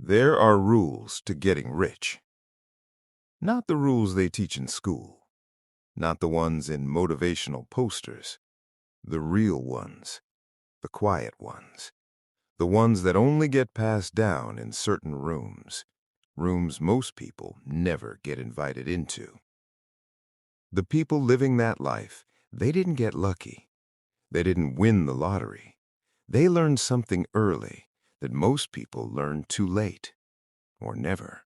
There are rules to getting rich. Not the rules they teach in school, not the ones in motivational posters, the real ones, the quiet ones, the ones that only get passed down in certain rooms, rooms most people never get invited into. The people living that life, they didn't get lucky. They didn't win the lottery. They learned something early that most people learn too late, or never.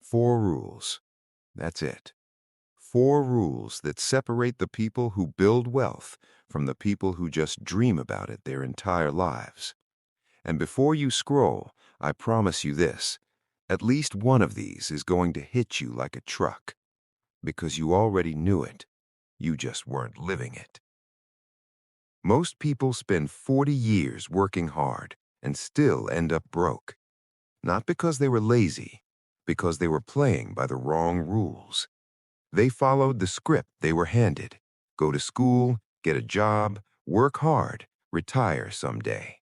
4 rules. That's it. 4 rules that separate the people who build wealth from the people who just dream about it their entire lives. And before you scroll, I promise you this, at least one of these is going to hit you like a truck, because you already knew it. You just weren't living it. Most people spend 40 years working hard and still end up broke. Not because they were lazy, because they were playing by the wrong rules. They followed the script they were handed. Go to school, get a job, work hard, retire someday.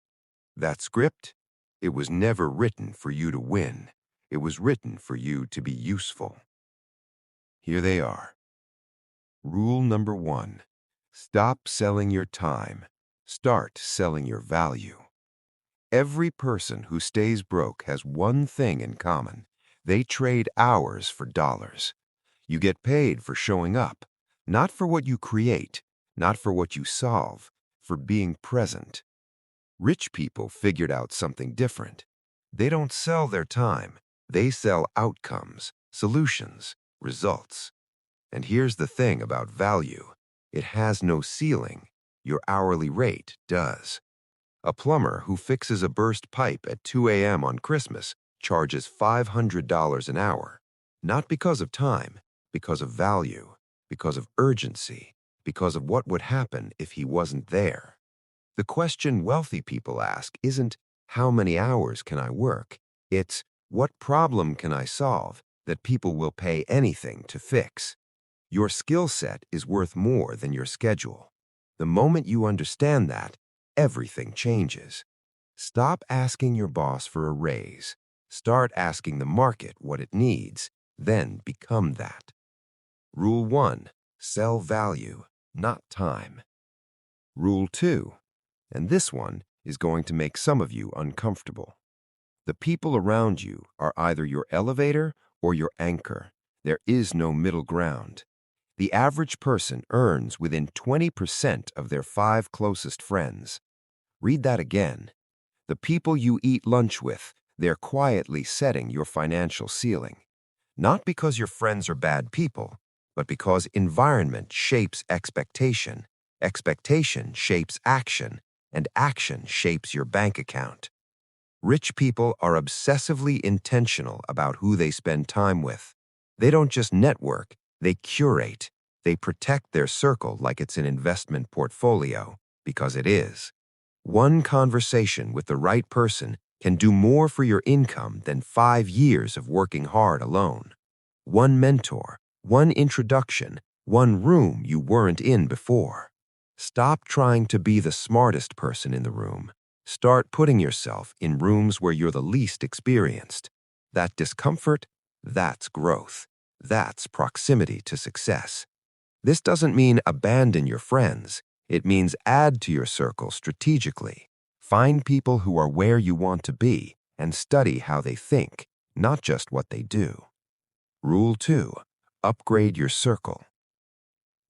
That script? It was never written for you to win. It was written for you to be useful. Here they are. Rule number 1. Stop selling your time. Start selling your value. Every person who stays broke has one thing in common. They trade hours for dollars. You get paid for showing up, not for what you create, not for what you solve, for being present. Rich people figured out something different. They don't sell their time. They sell outcomes, solutions, results. And here's the thing about value. It has no ceiling. Your hourly rate does. A plumber who fixes a burst pipe at 2 a.m. on Christmas charges $500 an hour, not because of time, because of value, because of urgency, because of what would happen if he wasn't there. The question wealthy people ask isn't, how many hours can I work? It's, what problem can I solve that people will pay anything to fix? Your skill set is worth more than your schedule. The moment you understand that, everything changes. Stop asking your boss for a raise. Start asking the market what it needs, then become that. Rule 1. Sell value, not time. Rule 2. And this one is going to make some of you uncomfortable. The people around you are either your elevator or your anchor. There is no middle ground. The average person earns within 20% of their 5 closest friends. Read that again. The people you eat lunch with, they're quietly setting your financial ceiling. Not because your friends are bad people, but because environment shapes expectation, expectation shapes action, and action shapes your bank account. Rich people are obsessively intentional about who they spend time with. They don't just network, they curate. They protect their circle like it's an investment portfolio, because it is. One conversation with the right person can do more for your income than 5 years of working hard alone. One mentor, one introduction, one room you weren't in before. Stop trying to be the smartest person in the room. Start putting yourself in rooms where you're the least experienced. That discomfort, that's growth. That's proximity to success. This doesn't mean abandon your friends. It means add to your circle strategically. Find people who are where you want to be and study how they think, not just what they do. Rule 2. Upgrade your circle.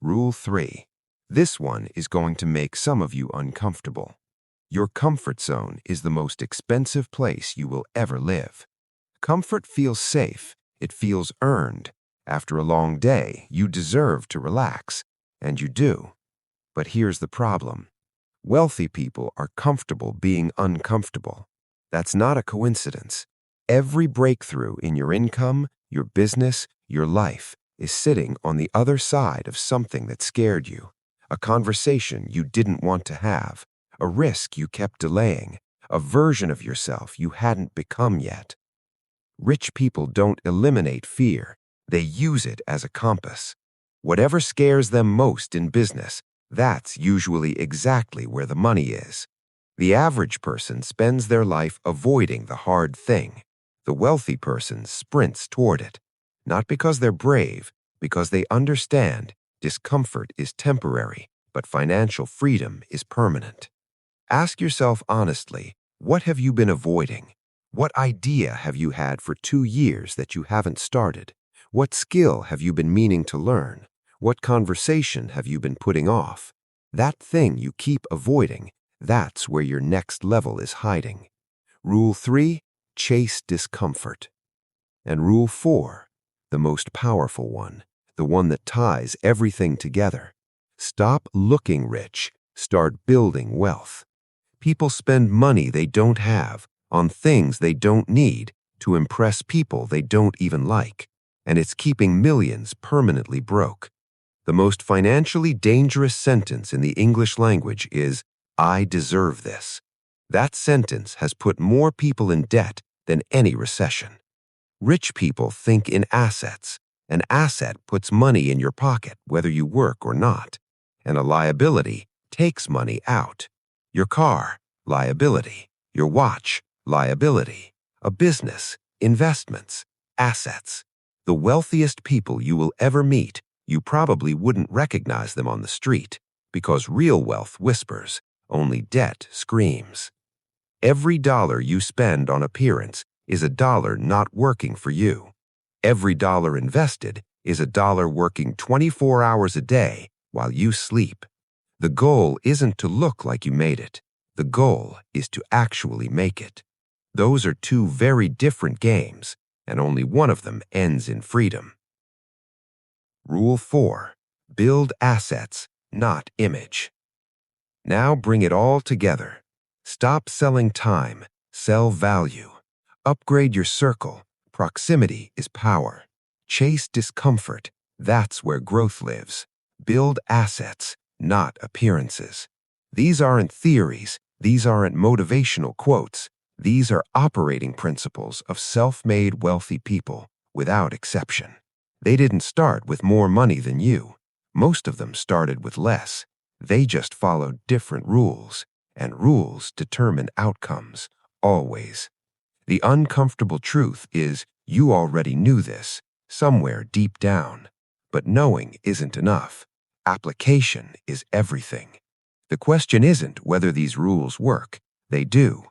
Rule 3. This one is going to make some of you uncomfortable. Your comfort zone is the most expensive place you will ever live. Comfort feels safe. It feels earned. After a long day, you deserve to relax, and you do. But here's the problem. Wealthy people are comfortable being uncomfortable. That's not a coincidence. Every breakthrough in your income, your business, your life is sitting on the other side of something that scared you, a conversation you didn't want to have, a risk you kept delaying, a version of yourself you hadn't become yet. Rich people don't eliminate fear. They use it as a compass. Whatever scares them most in business, that's usually exactly where the money is. The average person spends their life avoiding the hard thing. The wealthy person sprints toward it, not because they're brave, because they understand discomfort is temporary, but financial freedom is permanent. Ask yourself honestly, what have you been avoiding? What idea have you had for 2 years that you haven't started? What skill have you been meaning to learn? What conversation have you been putting off? That thing you keep avoiding, that's where your next level is hiding. Rule 3, chase discomfort. And Rule 4, the most powerful one, the one that ties everything together. Stop looking rich, start building wealth. People spend money they don't have on things they don't need to impress people they don't even like, and it's keeping millions permanently broke. The most financially dangerous sentence in the English language is, "I deserve this." That sentence has put more people in debt than any recession. Rich people think in assets. An asset puts money in your pocket whether you work or not, and a liability takes money out. Your car, liability. Your watch, liability. A business, investments, assets. The wealthiest people you will ever meet, you probably wouldn't recognize them on the street, because real wealth whispers, only debt screams. Every dollar you spend on appearance is a dollar not working for you. Every dollar invested is a dollar working 24 hours a day while you sleep. The goal isn't to look like you made it. The goal is to actually make it. Those are two very different games, and only one of them ends in freedom. Rule 4. Build assets, not image. Now bring it all together. Stop selling time, sell value. Upgrade your circle. Proximity is power. Chase discomfort. That's where growth lives. Build assets, not appearances. These aren't theories. These aren't motivational quotes. These are operating principles of self-made wealthy people, without exception. They didn't start with more money than you. Most of them started with less. They just followed different rules, and rules determine outcomes, always. The uncomfortable truth is you already knew this, somewhere deep down. But knowing isn't enough. Application is everything. The question isn't whether these rules work. They do.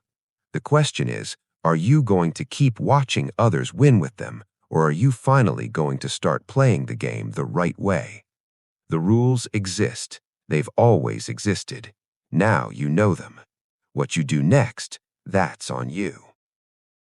The question is, are you going to keep watching others win with them, or are you finally going to start playing the game the right way? The rules exist. They've always existed. Now you know them. What you do next, that's on you.